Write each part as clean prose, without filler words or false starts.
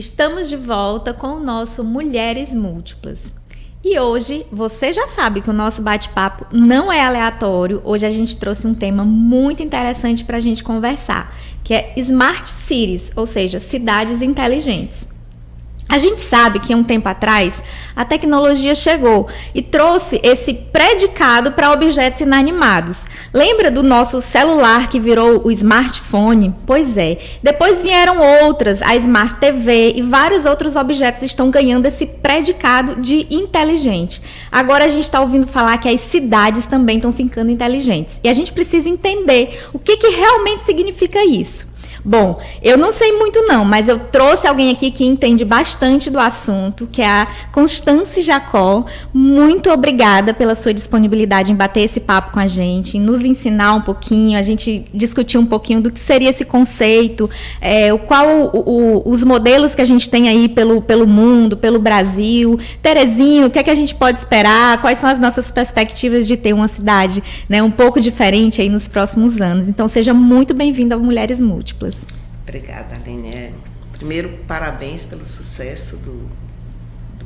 Estamos de volta com o nosso Mulheres Múltiplas. E hoje, você já sabe que o nosso bate-papo não é aleatório. Hoje a gente trouxe um tema muito interessante para a gente conversar, que é Smart Cities, ou seja, cidades inteligentes. A gente sabe que há um tempo atrás a tecnologia chegou e trouxe esse predicado para objetos inanimados. Lembra do nosso celular que virou o smartphone? Pois é. Depois vieram outras, a Smart TV e vários outros objetos estão ganhando esse predicado de inteligente. Agora a gente está ouvindo falar que as cidades também estão ficando inteligentes. E a gente precisa entender o que realmente significa isso. Bom, eu não sei muito não, mas eu trouxe alguém aqui que entende bastante do assunto, que é a Constance Jacó. Muito obrigada pela sua disponibilidade em bater esse papo com a gente, em nos ensinar um pouquinho, a gente discutir um pouquinho do que seria esse conceito, os modelos que a gente tem aí pelo mundo, pelo Brasil. Terezinho, o que é que a gente pode esperar? Quais são as nossas perspectivas de ter uma cidade, né, um pouco diferente aí nos próximos anos? Então, seja muito bem-vinda ao Mulheres Múltiplas. Obrigada, Aline. Primeiro, parabéns pelo sucesso do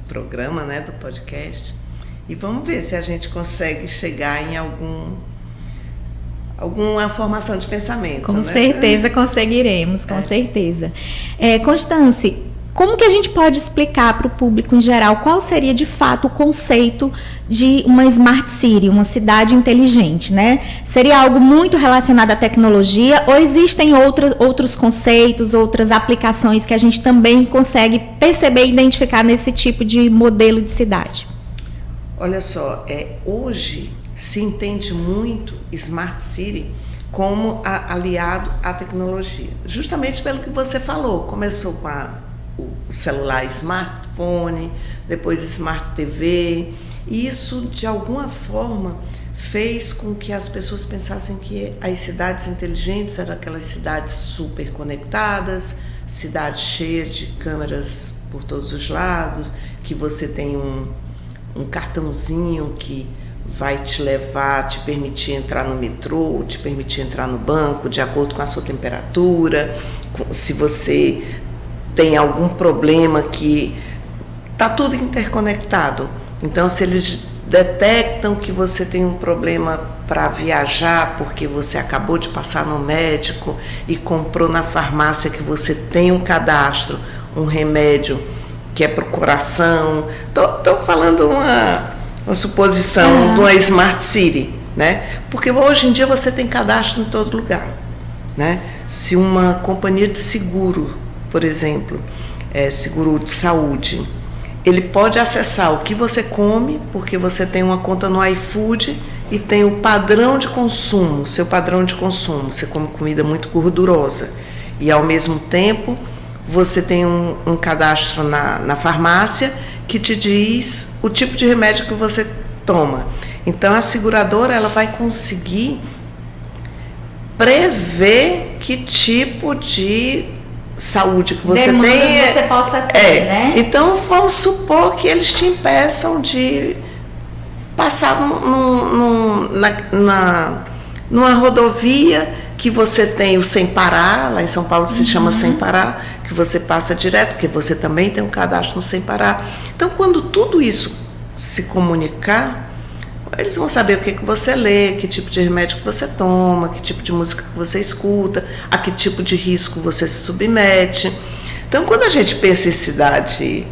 programa, né, do podcast. E vamos ver se a gente consegue chegar em alguma formação de pensamento. Com certeza conseguiremos, com certeza. Constance, como que a gente pode explicar para o público em geral qual seria de fato o conceito de uma Smart City, uma cidade inteligente, né? Seria algo muito relacionado à tecnologia ou existem outros conceitos, outras aplicações que a gente também consegue perceber e identificar nesse tipo de modelo de cidade? Olha só, hoje se entende muito Smart City como aliado à tecnologia. Justamente pelo que você falou, começou com o celular smartphone, depois Smart TV, e isso de alguma forma fez com que as pessoas pensassem que as cidades inteligentes eram aquelas cidades super conectadas, cidades cheias de câmeras por todos os lados, que você tem um cartãozinho que vai te levar, te permitir entrar no metrô, te permitir entrar no banco de acordo com a sua temperatura, se você tem algum problema, que está tudo interconectado. Então, se eles detectam que você tem um problema para viajar, porque você acabou de passar no médico e comprou na farmácia que você tem um cadastro, um remédio que é para o coração. Estou falando uma suposição de uma Smart City, né? Porque hoje em dia você tem cadastro em todo lugar, né? Se uma companhia de seguro, por exemplo, seguro de saúde, ele pode acessar o que você come, porque você tem uma conta no iFood e tem o padrão de consumo, seu padrão de consumo. Você come comida muito gordurosa e, ao mesmo tempo, você tem um cadastro na farmácia que te diz o tipo de remédio que você toma. Então, a seguradora ela vai conseguir prever que tipo de saúde que você demandas tem, você possa ter, né? Então, vamos supor que eles te impeçam de passar numa rodovia que você tem o sem parar, lá em São Paulo se chama sem parar, que você passa direto, porque você também tem um cadastro no sem parar. Então, quando tudo isso se comunicar, eles vão saber o que você lê, que tipo de remédio que você toma, que tipo de música que você escuta, a que tipo de risco você se submete. Então, quando a gente pensa em cidade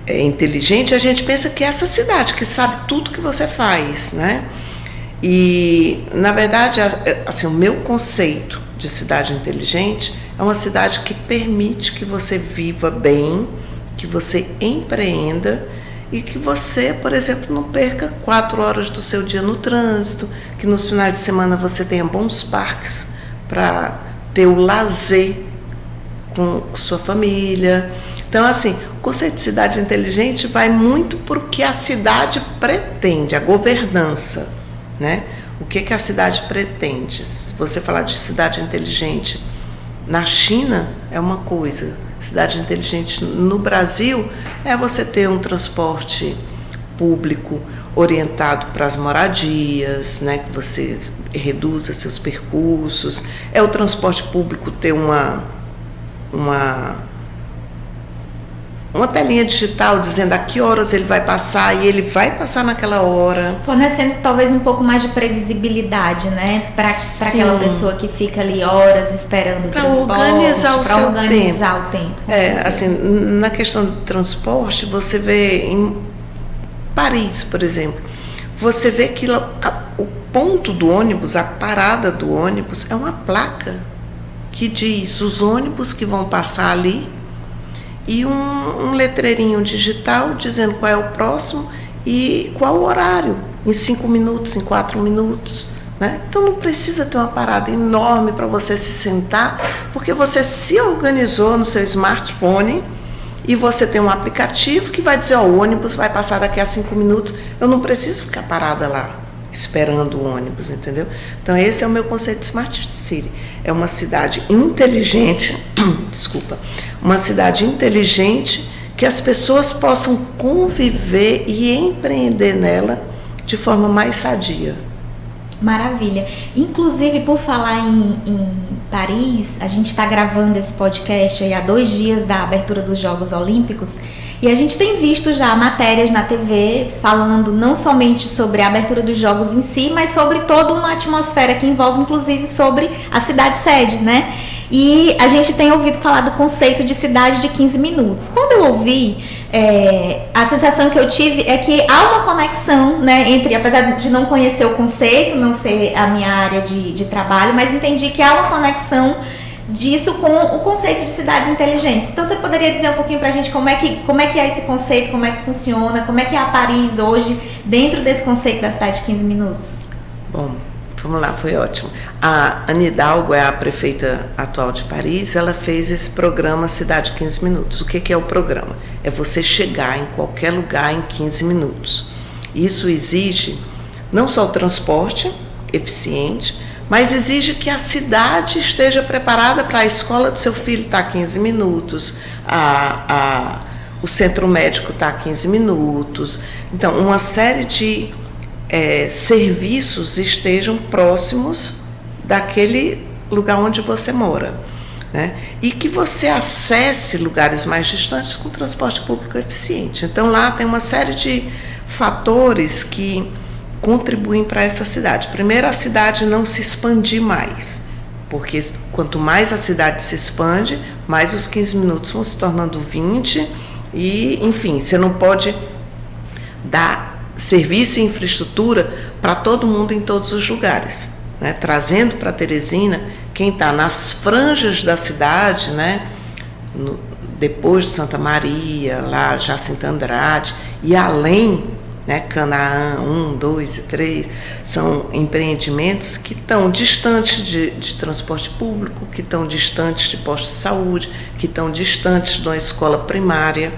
inteligente, a gente pensa que é essa cidade que sabe tudo que você faz, né? E, na verdade, assim, o meu conceito de cidade inteligente é uma cidade que permite que você viva bem, que você empreenda, e que você, por exemplo, não perca 4 horas do seu dia no trânsito, que nos finais de semana você tenha bons parques para ter o lazer com sua família. Então, assim, o conceito de cidade inteligente vai muito para o que a cidade pretende, a governança, né? O que a cidade pretende? Se você falar de cidade inteligente na China, é uma coisa. Cidade inteligente no Brasil é você ter um transporte público orientado para as moradias, né, que você reduza seus percursos. É o transporte público ter uma uma telinha digital dizendo a que horas ele vai passar, e ele vai passar naquela hora. Fornecendo talvez um pouco mais de previsibilidade, né? Para aquela pessoa que fica ali horas esperando o transporte. Para organizar o tempo. Assim, na questão do transporte, você vê em Paris, por exemplo, você vê que o ponto do ônibus, a parada do ônibus, é uma placa que diz os ônibus que vão passar ali, e um letreirinho digital dizendo qual é o próximo e qual o horário, em 5 minutos, em 4 minutos. Né? Então não precisa ter uma parada enorme para você se sentar, porque você se organizou no seu smartphone e você tem um aplicativo que vai dizer, o ônibus vai passar daqui a 5 minutos, eu não preciso ficar parada lá esperando o ônibus, entendeu? Então esse é o meu conceito de Smart City. É uma cidade inteligente, uma cidade inteligente que as pessoas possam conviver e empreender nela de forma mais sadia. Maravilha. Inclusive, por falar em Paris, a gente está gravando esse podcast aí há 2 dias da abertura dos Jogos Olímpicos, e a gente tem visto já matérias na TV falando não somente sobre a abertura dos Jogos em si, mas sobre toda uma atmosfera que envolve, inclusive, sobre a cidade-sede, né? E a gente tem ouvido falar do conceito de cidade de 15 minutos. Quando eu ouvi, a sensação que eu tive é que há uma conexão, né, entre, apesar de não conhecer o conceito, não ser a minha área de trabalho, mas entendi que há uma conexão disso com o conceito de cidades inteligentes. Então você poderia dizer um pouquinho pra gente como é que é esse conceito, como é que funciona, como é que é a Paris hoje dentro desse conceito da cidade de 15 minutos? Bom, vamos lá, foi ótimo. A Anne Hidalgo é a prefeita atual de Paris, ela fez esse programa Cidade 15 Minutos. O que é o programa? É você chegar em qualquer lugar em 15 minutos. Isso exige não só o transporte eficiente, mas exige que a cidade esteja preparada para a escola do seu filho estar a 15 minutos, o centro médico estar a 15 minutos. Então, uma série de serviços estejam próximos daquele lugar onde você mora, né? E que você acesse lugares mais distantes com transporte público eficiente. Então, lá tem uma série de fatores que contribuem para essa cidade. Primeiro, a cidade não se expandir mais, porque quanto mais a cidade se expande, mais os 15 minutos vão se tornando 20 e, enfim, você não pode dar serviço e infraestrutura para todo mundo em todos os lugares, né? Trazendo para Teresina quem está nas franjas da cidade, né? Depois de Santa Maria, lá Jacinta Andrade e além, né, Canaã 1, 2 e 3, são empreendimentos que estão distantes de transporte público, que estão distantes de posto de saúde, que estão distantes de uma escola primária.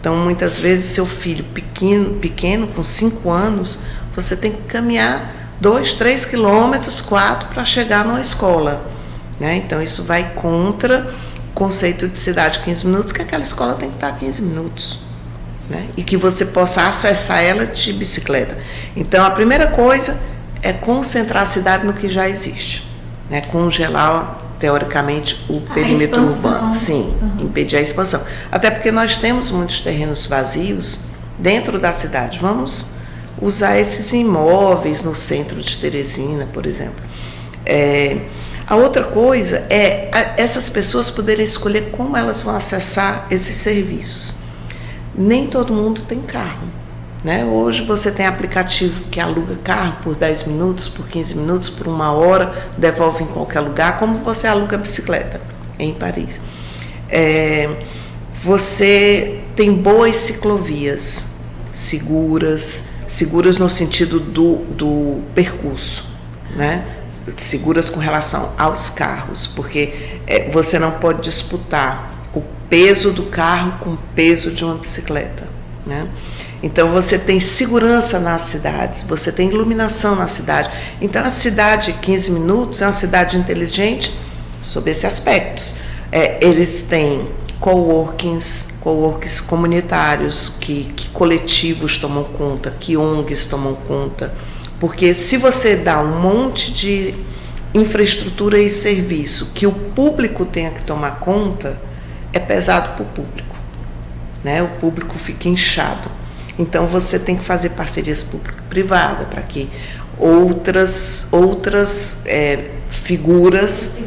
Então, muitas vezes, seu filho pequeno com 5 anos, você tem que caminhar 2, 3 quilômetros, 4 para chegar numa escola, né? Então, isso vai contra o conceito de cidade 15 minutos, que aquela escola tem que estar a 15 minutos. Né? E que você possa acessar ela de bicicleta. Então, a primeira coisa é concentrar a cidade no que já existe, né? Congelar, teoricamente, o perímetro urbano. Sim, impedir a expansão. Até porque nós temos muitos terrenos vazios dentro da cidade. Vamos usar esses imóveis no centro de Teresina, por exemplo. A outra coisa é essas pessoas poderem escolher como elas vão acessar esses serviços. Nem todo mundo tem carro, né? Hoje você tem aplicativo que aluga carro por 10 minutos, por 15 minutos, por 1 hora, devolve em qualquer lugar, como você aluga bicicleta em Paris. Você tem boas ciclovias, seguras no sentido do percurso, né? Seguras com relação aos carros, porque você não pode disputar o peso do carro com o peso de uma bicicleta, né? Então você tem segurança nas cidades, você tem iluminação na cidade. Então a cidade 15 minutos é uma cidade inteligente sob esses aspectos. Eles têm coworkings comunitários que coletivos tomam conta, que ONGs tomam conta, porque se você dá um monte de infraestrutura e serviço que o público tenha que tomar conta, é pesado para o público, né? O público fica inchado. Então você tem que fazer parcerias público-privada para que outras figuras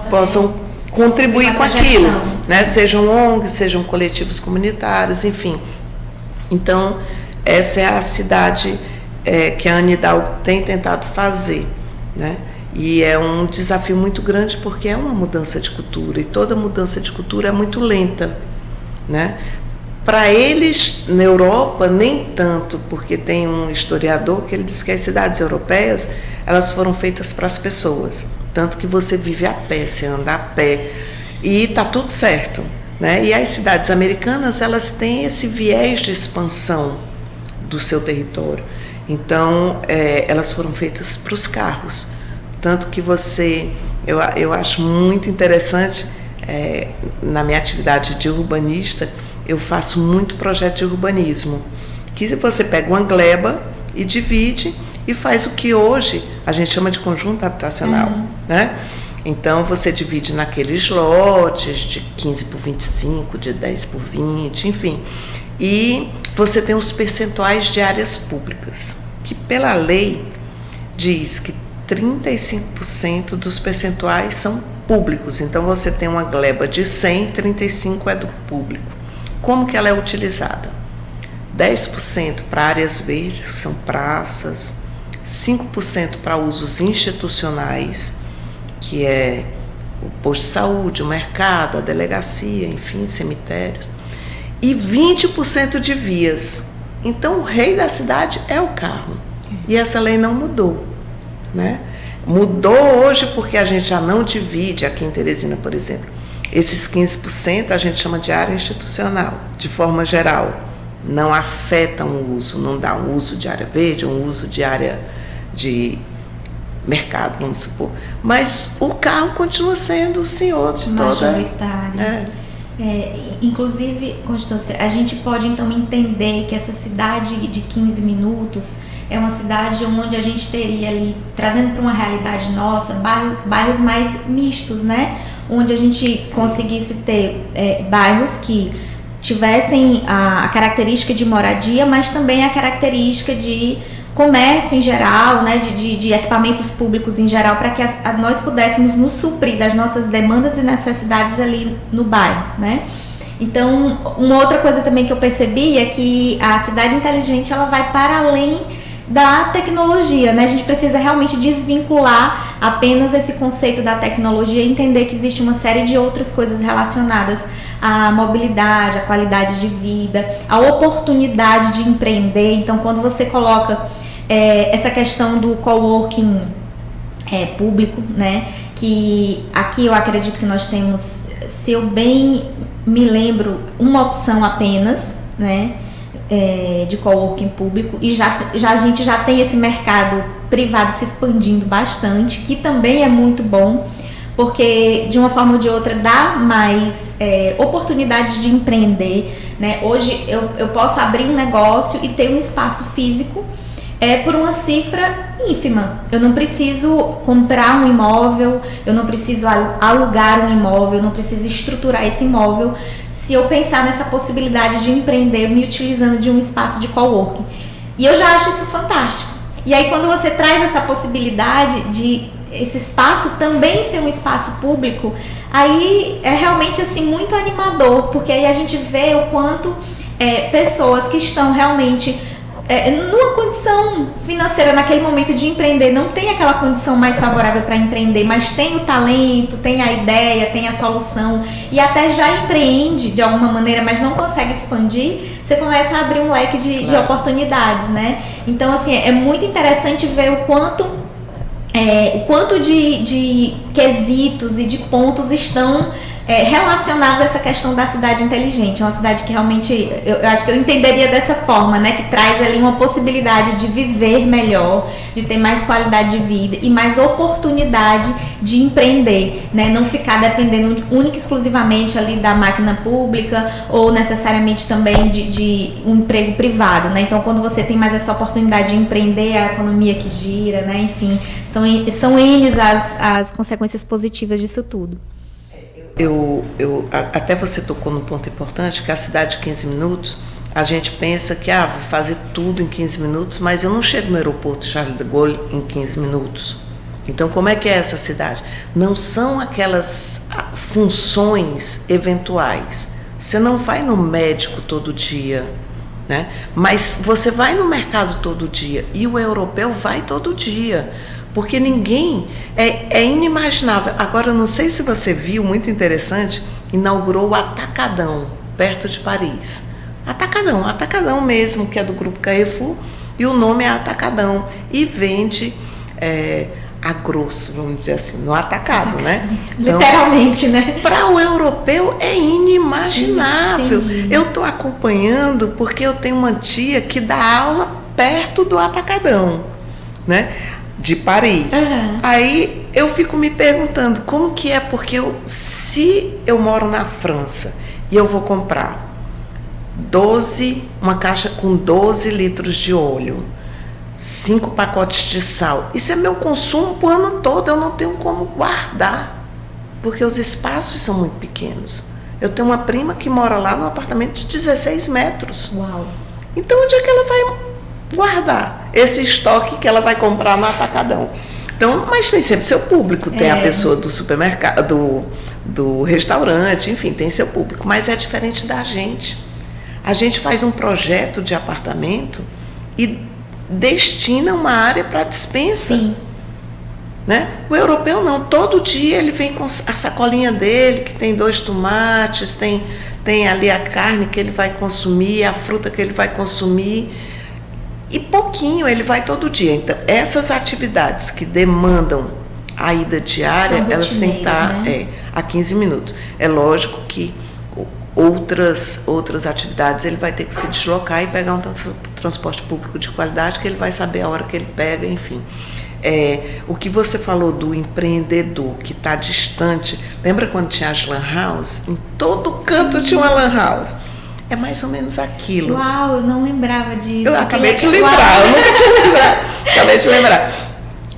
possam contribuir com aquilo, né? Sejam ONGs, sejam coletivos comunitários, enfim. Então, essa é a cidade que a Anne Hidalgo tem tentado fazer, né? E é um desafio muito grande porque é uma mudança de cultura, e toda mudança de cultura é muito lenta, né? Para eles, na Europa, nem tanto, porque tem um historiador que ele diz que as cidades europeias, elas foram feitas para as pessoas, tanto que você vive a pé, você anda a pé, e está tudo certo, né? E as cidades americanas, elas têm esse viés de expansão do seu território, então elas foram feitas para os carros, tanto que eu acho muito interessante, na minha atividade de urbanista, eu faço muito projeto de urbanismo, que você pega uma gleba e divide e faz o que hoje a gente chama de conjunto habitacional, né? Então você divide naqueles lotes de 15 por 25, de 10 por 20, enfim. E você tem os percentuais de áreas públicas, que pela lei diz que 35% dos percentuais são públicos. Então você tem uma gleba de 100, 35 é do público. Como que ela é utilizada? 10% para áreas verdes, que são praças, 5% para usos institucionais, que é o posto de saúde, o mercado, a delegacia, enfim, cemitérios, e 20% de vias. Então, o rei da cidade é o carro. E essa lei não mudou, né? Mudou hoje porque a gente já não divide, aqui em Teresina, por exemplo, esses 15% a gente chama de área institucional, de forma geral. Não afetam o uso, não dá um uso de área verde, um uso de área de mercado, vamos supor. Mas o carro continua sendo o senhor de toda... Majoritário. Inclusive, Constância, a gente pode então entender que essa cidade de 15 minutos é uma cidade onde a gente teria ali, trazendo para uma realidade nossa, bairros mais mistos, né? Onde a gente conseguisse ter bairros que tivessem a característica de moradia, mas também a característica de comércio em geral, né, de equipamentos públicos em geral, para que nós pudéssemos nos suprir das nossas demandas e necessidades ali no bairro, né? Então, uma outra coisa também que eu percebi é que a cidade inteligente, ela vai para além da tecnologia, né? A gente precisa realmente desvincular apenas esse conceito da tecnologia e entender que existe uma série de outras coisas relacionadas à mobilidade, à qualidade de vida, à oportunidade de empreender. Então, quando você coloca essa questão do coworking público, né? Que aqui eu acredito que nós temos, se eu bem me lembro, uma opção apenas, né? De coworking público, e a gente já tem esse mercado privado se expandindo bastante, que também é muito bom, porque de uma forma ou de outra dá mais oportunidade de empreender, né? Hoje eu posso abrir um negócio e ter um espaço físico por uma cifra ínfima. Eu não preciso comprar um imóvel, eu não preciso alugar um imóvel, eu não preciso estruturar esse imóvel, se eu pensar nessa possibilidade de empreender me utilizando de um espaço de coworking. E eu já acho isso fantástico. E aí, quando você traz essa possibilidade de esse espaço também ser um espaço público, aí é realmente assim muito animador, porque aí a gente vê o quanto pessoas que estão realmente numa condição financeira naquele momento de empreender, não tem aquela condição mais favorável para empreender, mas tem o talento, tem a ideia, tem a solução e até já empreende de alguma maneira, mas não consegue expandir, você começa a abrir um leque de oportunidades, né? Então, assim, é muito interessante ver o quanto de quesitos e de pontos estão relacionados a essa questão da cidade inteligente. É uma cidade que realmente, eu acho que eu entenderia dessa forma, né? Que traz ali uma possibilidade de viver melhor, de ter mais qualidade de vida e mais oportunidade de empreender, né? Não ficar dependendo única e exclusivamente ali da máquina pública ou necessariamente também de um emprego privado, né? Então, quando você tem mais essa oportunidade de empreender, a economia que gira, né? Enfim, são N as consequências positivas disso tudo. Até você tocou num ponto importante, que a cidade de 15 minutos, a gente pensa que vou fazer tudo em 15 minutos, mas eu não chego no aeroporto Charles de Gaulle em 15 minutos. Então, como é que é essa cidade? Não são aquelas funções eventuais. Você não vai no médico todo dia, né? Mas você vai no mercado todo dia, e o europeu vai todo dia, porque ninguém, é inimaginável. Agora, eu não sei se você viu, muito interessante, inaugurou o Atacadão, perto de Paris. Atacadão mesmo, que é do Grupo Carrefour, e o nome é Atacadão, e vende a grosso, vamos dizer assim, no atacado, né? Então, literalmente, né? Para o europeu é inimaginável. Entendi. Eu estou acompanhando porque eu tenho uma tia que dá aula perto do Atacadão, né? De Paris. Uhum. Aí eu fico me perguntando como que é, porque se eu moro na França e eu vou comprar uma caixa com 12 litros de óleo, 5 pacotes de sal. Isso é meu consumo o ano todo, eu não tenho como guardar, porque os espaços são muito pequenos. Eu tenho uma prima que mora lá num apartamento de 16 metros. Uau! Então, onde é que ela vai guardar esse estoque que ela vai comprar no Atacadão? Então, mas tem sempre seu público, tem a pessoa do supermercado, do restaurante, enfim, tem seu público, mas é diferente da gente. A gente faz um projeto de apartamento e destina uma área para dispensa. Sim. Né? O europeu não, todo dia ele vem com a sacolinha dele, que tem 2 tomates, tem ali a carne que ele vai consumir, a fruta que ele vai consumir, e pouquinho, ele vai todo dia. Então, essas atividades que demandam a ida diária, elas têm que estar, né? A 15 minutos. É lógico que outras atividades ele vai ter que se deslocar e pegar um transporte público de qualidade, que ele vai saber a hora que ele pega, enfim. O que você falou do empreendedor que está distante, lembra quando tinha as lan house? Em todo canto tinha uma lan house. É mais ou menos aquilo. Uau, eu não lembrava disso. Eu acabei de lembrar, eu nunca tinha lembrado. Acabei de lembrar.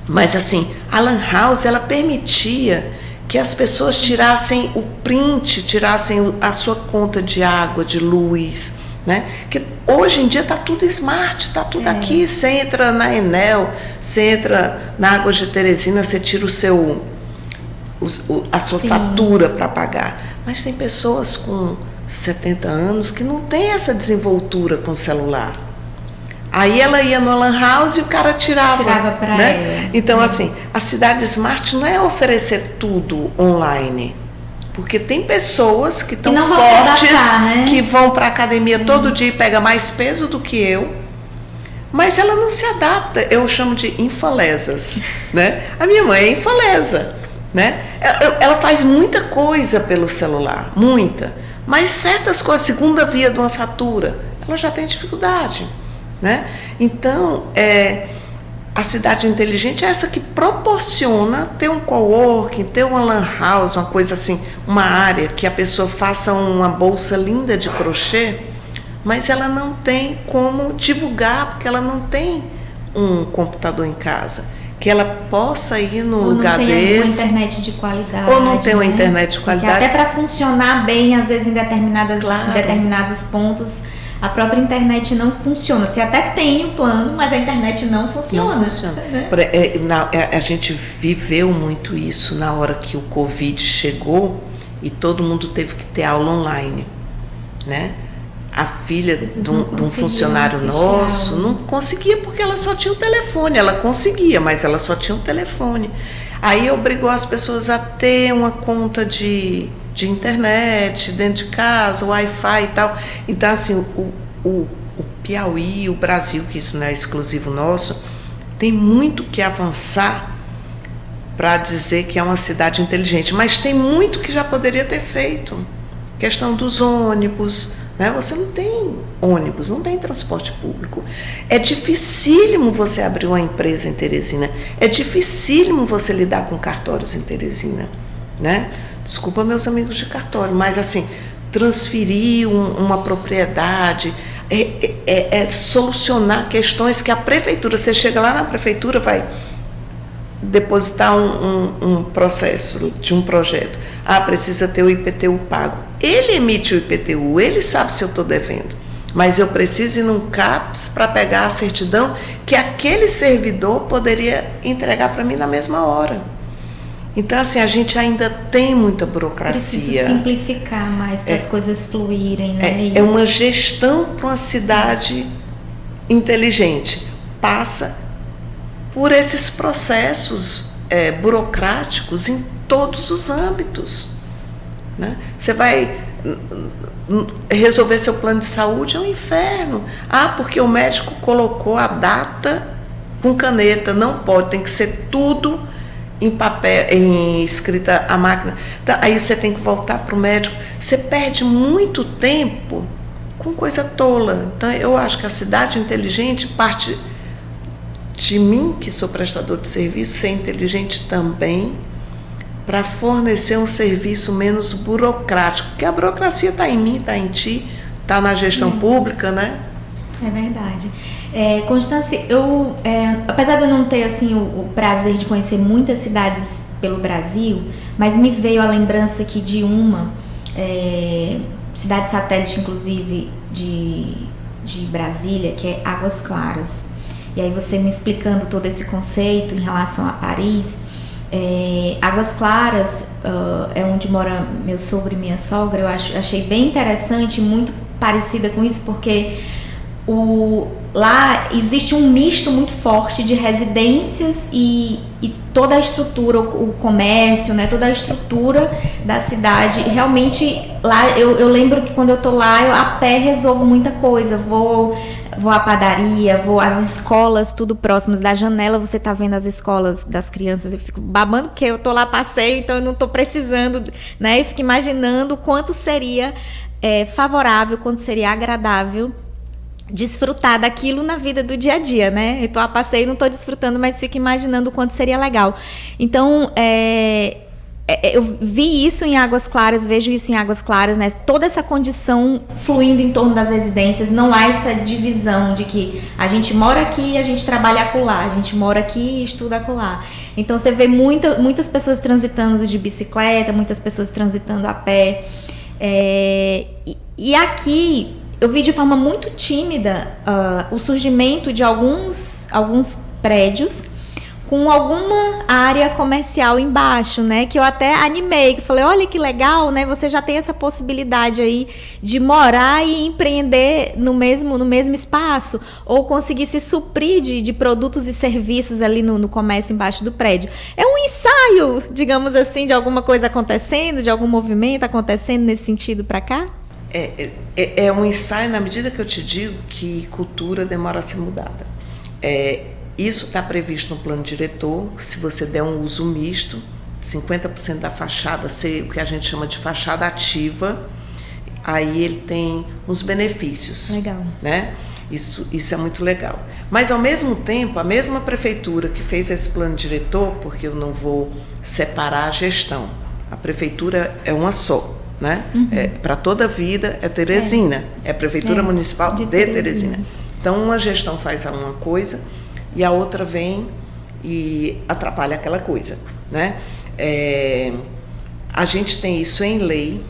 Mas assim, a lan house, ela permitia que as pessoas tirassem o print, tirassem a sua conta de água, de luz, né? Que hoje em dia está tudo smart, está tudo aqui. Você entra na Enel, você entra na Águas de Teresina, você tira a sua fatura para pagar. Mas tem pessoas com 70 anos que não tem essa desenvoltura com o celular. Aí ela ia no lan house e o cara tirava para, né? Ela. Então, assim, a cidade smart não é oferecer tudo online. Porque tem pessoas que estão fortes, né? Que vão para a academia todo dia e pegam mais peso do que eu, mas ela não se adapta. Eu chamo de infalesas, né? A minha mãe é infalesa, né? Ela faz muita coisa pelo celular, muita. Mas certas coisas, segunda via de uma fatura, ela já tem dificuldade, né? Então, a cidade inteligente é essa que proporciona ter um coworking, ter uma lan house, uma coisa assim, uma área que a pessoa faça uma bolsa linda de crochê, mas ela não tem como divulgar, porque ela não tem um computador em casa, que ela possa ir num lugar desse. Ou não tem uma internet de qualidade. Ou não tem uma internet de qualidade. Porque até para funcionar bem, às vezes, em determinados pontos, a própria internet não funciona. Você até tem o plano, mas a internet não funciona. Não funciona. Né? A gente viveu muito isso na hora que o Covid chegou e todo mundo teve que ter aula online, né? A filha de um funcionário nosso não conseguia, porque ela só tinha o telefone. Ela conseguia, mas ela só tinha o telefone. Aí obrigou as pessoas a ter uma conta de internet dentro de casa, Wi-Fi e tal. Então, assim, o Piauí, o Brasil, que isso não é exclusivo nosso, tem muito que avançar para dizer que é uma cidade inteligente, mas tem muito que já poderia ter feito. Questão dos ônibus, né? Você não tem ônibus, não tem transporte público. É dificílimo você abrir uma empresa em Teresina, é dificílimo você lidar com cartórios em Teresina, né? Desculpa meus amigos de cartório, mas assim, transferir uma propriedade, solucionar questões que a prefeitura, você chega lá na prefeitura, vai depositar um processo de um projeto. Precisa ter o IPTU pago. Ele emite o IPTU, ele sabe se eu estou devendo. Mas eu preciso ir num CAPS para pegar a certidão que aquele servidor poderia entregar para mim na mesma hora. Então, assim, a gente ainda tem muita burocracia. Precisa simplificar mais para as coisas fluírem, né? É uma gestão para uma cidade inteligente. Passa por esses processos burocráticos em todos os âmbitos, né? Você vai resolver seu plano de saúde, é um inferno. Porque o médico colocou a data com caneta. Não pode, tem que ser tudo em papel, em escrita à máquina. Então, aí você tem que voltar para o médico. Você perde muito tempo com coisa tola. Então, eu acho que a cidade inteligente parte de mim, que sou prestador de serviço, ser inteligente também, para fornecer um serviço menos burocrático. Porque a burocracia está em mim, está em ti, está na gestão pública, né? É verdade. Constância, apesar de eu não ter assim, o prazer de conhecer muitas cidades pelo Brasil, mas me veio a lembrança aqui de uma cidade satélite, inclusive, de Brasília, que é Águas Claras. E aí você me explicando todo esse conceito em relação a Paris. Águas Claras é onde mora meu sogro e minha sogra. Eu achei bem interessante, muito parecida com isso, porque lá existe um misto muito forte de residências e toda a estrutura, o comércio, né, toda a estrutura da cidade. Realmente, lá eu lembro que quando eu tô lá, eu a pé resolvo muita coisa. Vou à padaria, vou às escolas, tudo próximas da janela. Você tá vendo as escolas das crianças, eu fico babando porque eu tô lá a passeio, então eu não tô precisando, né? E fico imaginando o quanto seria favorável, quanto seria agradável desfrutar daquilo na vida do dia a dia, né? Eu tô a passeio e não tô desfrutando, mas fico imaginando o quanto seria legal. Então, eu vi isso em Águas Claras, vejo isso em Águas Claras, né? Toda essa condição fluindo em torno das residências, não há essa divisão de que a gente mora aqui e a gente trabalha acolá, a gente mora aqui e estuda acolá. Então você vê muitas pessoas transitando de bicicleta, muitas pessoas transitando a pé. E aqui eu vi de forma muito tímida o surgimento de alguns prédios com alguma área comercial embaixo, né? Que eu até animei, que falei, olha que legal, né? Você já tem essa possibilidade aí de morar e empreender no mesmo espaço, ou conseguir se suprir de produtos e serviços ali no comércio embaixo do prédio. É um ensaio, digamos assim, de alguma coisa acontecendo, de algum movimento acontecendo nesse sentido para cá? É um ensaio na medida que eu te digo que cultura demora a ser mudada. Isso está previsto no plano diretor. Se você der um uso misto, 50% da fachada ser o que a gente chama de fachada ativa, aí ele tem uns benefícios. Legal. Né? Isso é muito legal. Mas, ao mesmo tempo, a mesma prefeitura que fez esse plano diretor, porque eu não vou separar a gestão, a prefeitura é uma só. Né? Uhum. Para toda a vida é Teresina, é a Prefeitura Municipal de Teresina. Então, uma gestão faz uma coisa e a outra vem e atrapalha aquela coisa. Né? A gente tem isso em lei,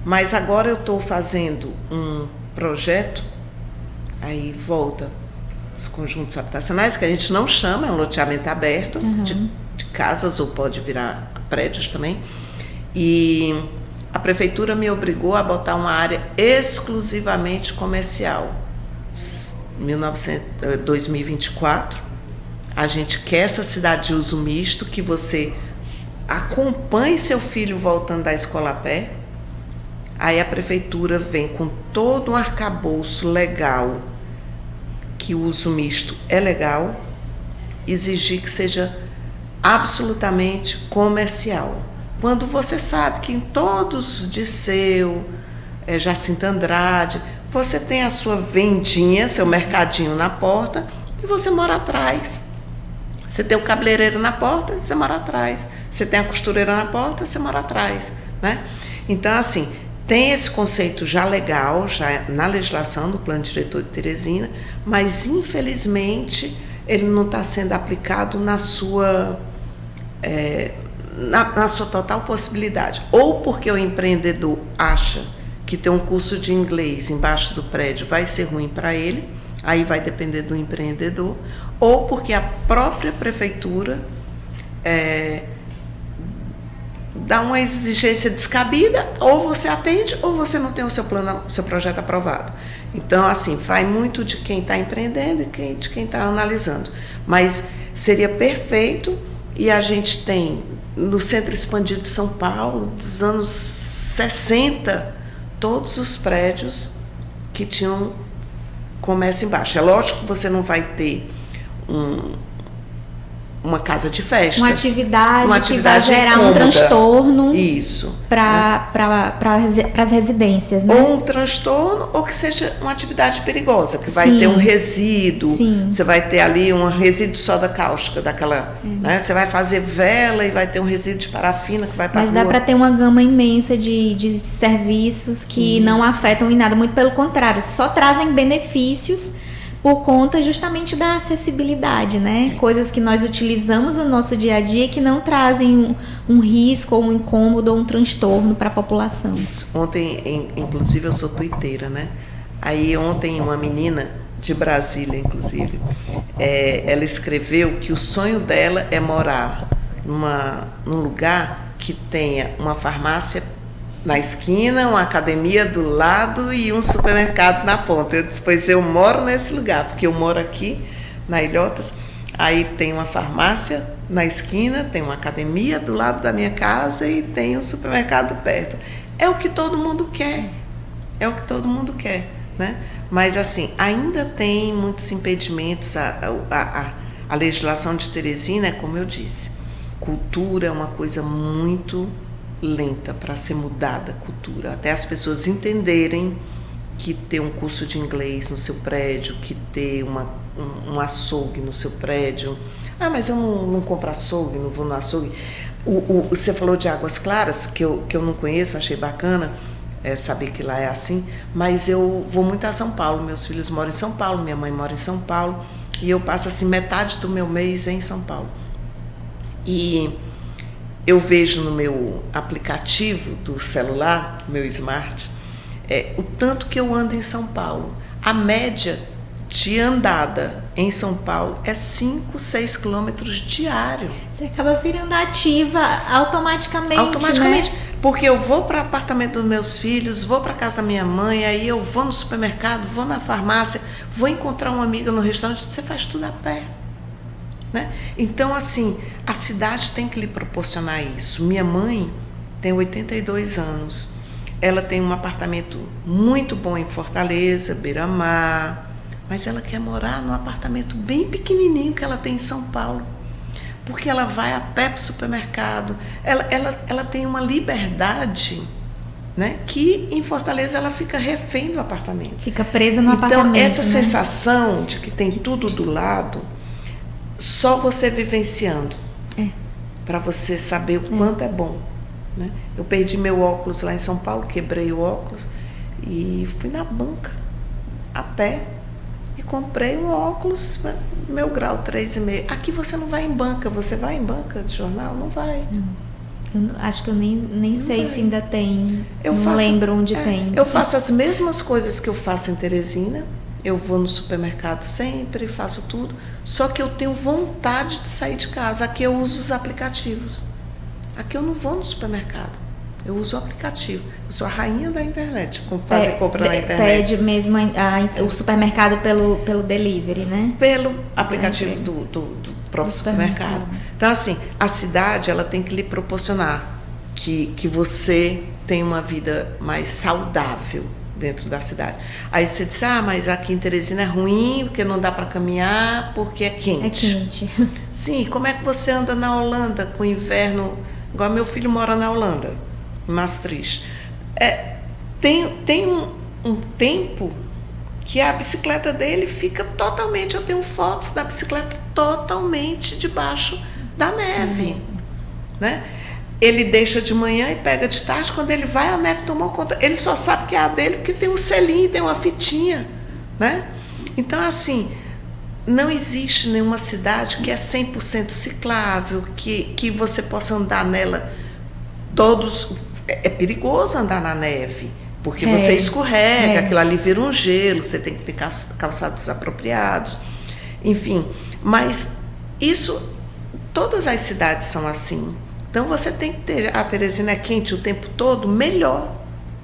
mas agora eu estou fazendo um projeto, aí volta os conjuntos habitacionais, que a gente não chama, é um loteamento aberto, de casas, ou pode virar prédios também, e a prefeitura me obrigou a botar uma área exclusivamente comercial. 2024, a gente quer essa cidade de uso misto, que você acompanhe seu filho voltando da escola a pé. Aí a prefeitura vem com todo um arcabouço legal, que o uso misto é legal, exigir que seja absolutamente comercial. Quando você sabe que em todos os Disseu, Jacinta Andrade, você tem a sua vendinha, seu mercadinho na porta, e você mora atrás. Você tem o cabeleireiro na porta, você mora atrás. Você tem a costureira na porta, você mora atrás. Né? Então, assim, tem esse conceito já legal, já na legislação do Plano Diretor de Teresina, mas, infelizmente, ele não está sendo aplicado na sua na sua total possibilidade. Ou porque o empreendedor acha que ter um curso de inglês embaixo do prédio vai ser ruim para ele, aí vai depender do empreendedor, ou porque a própria prefeitura dá uma exigência descabida, ou você atende, ou você não tem o seu projeto aprovado. Então, assim, vai muito de quem está empreendendo e de quem está analisando. Mas seria perfeito, e a gente tem, no Centro Expandido de São Paulo, dos anos 60, todos os prédios que tinham comércio embaixo. É lógico que você não vai ter uma casa de festa. Uma atividade que vai gerar incômoda, um transtorno. Isso. Para as residências, né? Ou um transtorno, ou que seja uma atividade perigosa, que vai ter um resíduo. Sim. Você vai ter ali um resíduo de soda cáustica, daquela. Né? Você vai fazer vela e vai ter um resíduo de parafina que vai para a rua. Mas dá para ter uma gama imensa de serviços que não afetam em nada. Muito pelo contrário, só trazem benefícios por conta justamente da acessibilidade, né? Coisas que nós utilizamos no nosso dia a dia que não trazem um risco, ou um incômodo, ou um transtorno para a população. Isso. Ontem, inclusive, eu sou tuiteira, né? Aí ontem uma menina de Brasília, inclusive, ela escreveu que o sonho dela é morar num lugar que tenha uma farmácia na esquina, uma academia do lado e um supermercado na ponta. Eu disse, pois eu moro nesse lugar, porque eu moro aqui na Ilhotas, aí tem uma farmácia na esquina, tem uma academia do lado da minha casa e tem um supermercado perto. É o que todo mundo quer, né? Mas assim, ainda tem muitos impedimentos. A legislação de Teresina, como eu disse, cultura é uma coisa muito lenta para ser mudada, cultura, até as pessoas entenderem que ter um curso de inglês no seu prédio, que ter um açougue no seu prédio. Mas eu não compro açougue, não vou no açougue. Você falou de Águas Claras, que eu não conheço, achei bacana saber que lá é assim, mas eu vou muito a São Paulo, meus filhos moram em São Paulo, minha mãe mora em São Paulo, e eu passo assim metade do meu mês em São Paulo. E eu vejo no meu aplicativo do celular, meu smart, o tanto que eu ando em São Paulo. A média de andada em São Paulo é 5, 6 quilômetros diário. Você acaba virando ativa automaticamente. Automaticamente. Né? Porque eu vou para o apartamento dos meus filhos, vou para a casa da minha mãe, aí eu vou no supermercado, vou na farmácia, vou encontrar uma amiga no restaurante, você faz tudo a pé. Né? Então, assim, a cidade tem que lhe proporcionar isso. Minha mãe tem 82 anos. Ela tem um apartamento muito bom em Fortaleza, Beira-Mar, mas ela quer morar num apartamento bem pequenininho que ela tem em São Paulo, porque ela vai a pé para o supermercado. Ela tem uma liberdade, né, que em Fortaleza ela fica refém do apartamento. Fica presa no apartamento. Então, essa né? sensação de que tem tudo do lado, só você vivenciando, para você saber o quanto é bom. Né? Eu perdi meu óculos lá em São Paulo, quebrei o óculos e fui na banca, a pé, e comprei um óculos, meu grau 3,5. Aqui você não vai em banca, você vai em banca de jornal? Não vai. Eu acho que eu nem sei se ainda tem, não lembro onde tem. Eu faço as mesmas coisas que eu faço em Teresina. Eu vou no supermercado sempre, faço tudo, só que eu tenho vontade de sair de casa. Aqui eu uso os aplicativos. Aqui eu não vou no supermercado, eu uso o aplicativo. Eu sou a rainha da internet, fazer compra na internet. Pede mesmo o supermercado pelo delivery, né? Pelo aplicativo do próprio supermercado. Então, assim, a cidade ela tem que lhe proporcionar que você tenha uma vida mais saudável dentro da cidade. Aí você diz, mas aqui em Teresina é ruim, porque não dá para caminhar, porque é quente. É quente. Sim, como é que você anda na Holanda com inverno, igual meu filho mora na Holanda, em Maastricht. Tem um tempo que a bicicleta dele fica totalmente, eu tenho fotos da bicicleta totalmente debaixo da neve, né? Ele deixa de manhã e pega de tarde, quando ele vai, a neve tomou conta. Ele só sabe que é a dele porque tem um selinho, tem uma fitinha, né? Então, assim, não existe nenhuma cidade que é 100% ciclável, que você possa andar nela todos. É perigoso andar na neve, porque você escorrega, aquilo ali vira um gelo, você tem que ter calçados apropriados, enfim. Mas isso, todas as cidades são assim. Então você tem que ter, a Teresina é quente o tempo todo, melhor,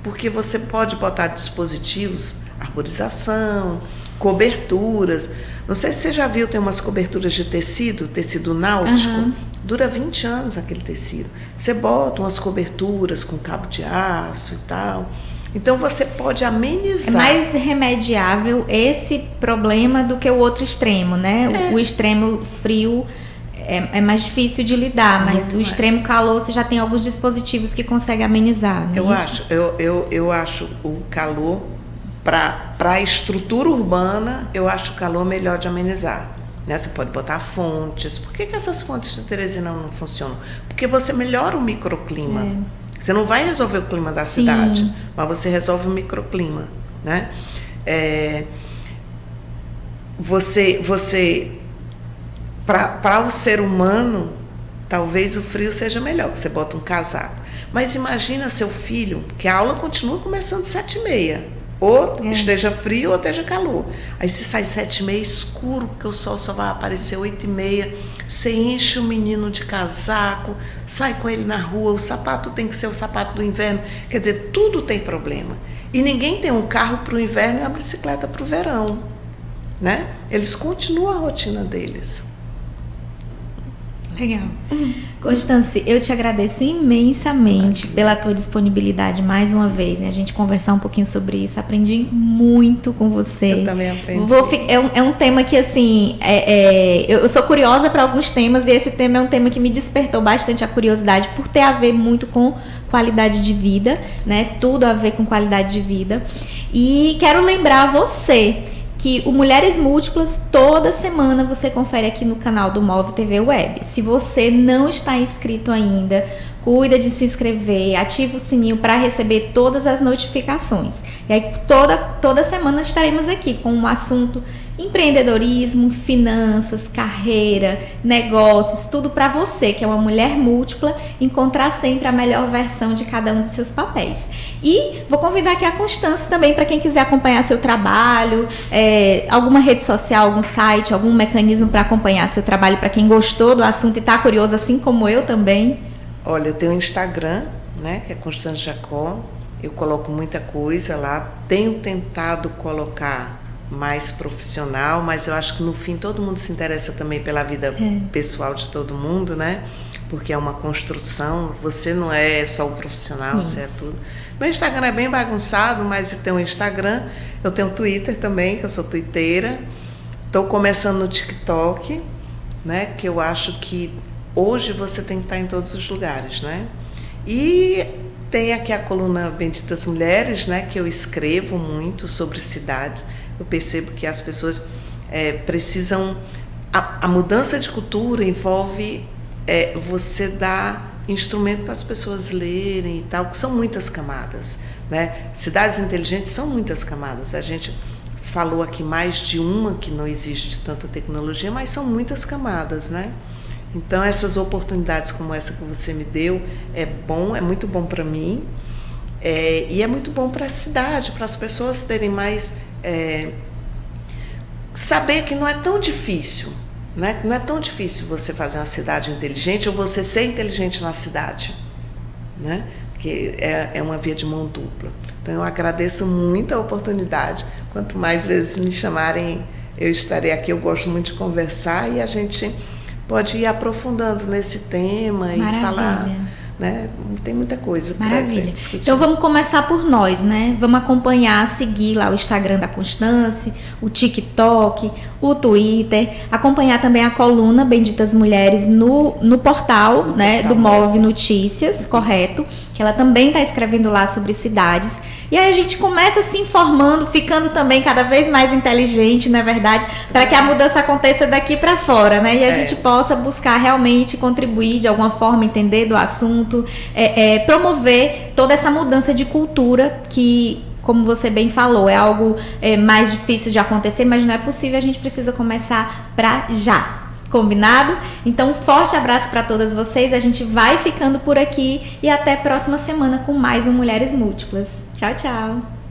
porque você pode botar dispositivos, arborização, coberturas. Não sei se você já viu, tem umas coberturas de tecido náutico, dura 20 anos aquele tecido. Você bota umas coberturas com cabo de aço e tal. Então você pode amenizar. É mais remediável esse problema do que o outro extremo, né? O extremo frio é mais difícil de lidar, mas o extremo calor você já tem alguns dispositivos que conseguem amenizar. Eu acho o calor, para a estrutura urbana, eu acho o calor melhor de amenizar. Né? Você pode botar fontes. Por que essas fontes de Teresina não funcionam? Porque você melhora o microclima. Você não vai resolver o clima da cidade, mas você resolve o microclima. Né? Para o ser humano, talvez o frio seja melhor, você bota um casaco. Mas imagina seu filho, que a aula continua começando às 7h30. Ou esteja frio ou esteja calor. Aí você sai 7h30 escuro, porque o sol só vai aparecer 8h30. Você enche o menino de casaco, sai com ele na rua, o sapato tem que ser o sapato do inverno. Quer dizer, tudo tem problema. E ninguém tem um carro para o inverno e uma bicicleta para o verão. Né? Eles continuam a rotina deles. Legal. Constance, eu te agradeço imensamente pela tua disponibilidade mais uma vez, né? A gente conversar um pouquinho sobre isso. Aprendi muito com você. Eu também aprendi. É um tema que, assim, eu sou curiosa para alguns temas e esse tema é um tema que me despertou bastante a curiosidade por ter a ver muito com qualidade de vida, né? Tudo a ver com qualidade de vida. E quero lembrar você que o Mulheres Múltiplas, toda semana você confere aqui no canal do Move TV Web. Se você não está inscrito ainda, cuida de se inscrever, ativa o sininho para receber todas as notificações. E aí toda semana estaremos aqui com um assunto: empreendedorismo, finanças, carreira, negócios, tudo para você, que é uma mulher múltipla, encontrar sempre a melhor versão de cada um dos seus papéis. E vou convidar aqui a Constance também para quem quiser acompanhar seu trabalho, alguma rede social, algum site, algum mecanismo para acompanhar seu trabalho, para quem gostou do assunto e está curioso, assim como eu também. Olha, eu tenho um Instagram, né, que é Constance Jacó. Eu coloco muita coisa lá. Tenho tentado colocar mais profissional, mas eu acho que no fim todo mundo se interessa também pela vida pessoal de todo mundo, né? Porque é uma construção, você não é só o profissional, você é tudo. Meu Instagram é bem bagunçado, mas eu tenho um Instagram, eu tenho um Twitter também, que eu sou twitteira. Estou começando no TikTok, né? Que eu acho que hoje você tem que estar em todos os lugares, né? E tem aqui a coluna Benditas Mulheres, né? Que eu escrevo muito sobre cidades. Eu percebo que as pessoas precisam... A mudança de cultura envolve você dar instrumento para as pessoas lerem e tal, que são muitas camadas, né? Cidades inteligentes são muitas camadas. A gente falou aqui mais de uma que não existe tanta tecnologia, mas são muitas camadas, né? Então, essas oportunidades como essa que você me deu é muito bom para mim, e é muito bom para a cidade, para as pessoas terem mais... saber que não é tão difícil, né? Não é tão difícil você fazer uma cidade inteligente ou você ser inteligente na cidade, né? Que é uma via de mão dupla. Então, eu agradeço muito a oportunidade. Quanto mais vezes me chamarem, eu estarei aqui. Eu gosto muito de conversar e a gente pode ir aprofundando nesse tema. Maravilha. E falar, né? Tem muita coisa para discutir. Então vamos começar por nós, né? Vamos acompanhar, seguir lá o Instagram da Constance, o TikTok, o Twitter, acompanhar também a coluna Benditas Mulheres no portal, né, do Move Notícias, correto? Que ela também está escrevendo lá sobre cidades. E aí a gente começa se informando, ficando também cada vez mais inteligente, não é verdade? Para que a mudança aconteça daqui para fora, né? E a gente possa buscar realmente contribuir de alguma forma, entender do assunto, promover toda essa mudança de cultura que como você bem falou, é algo mais difícil de acontecer, mas não é possível, a gente precisa começar pra já. Combinado? Então, um forte abraço para todas vocês. A gente vai ficando por aqui e até próxima semana com mais um Mulheres Múltiplas. Tchau, tchau!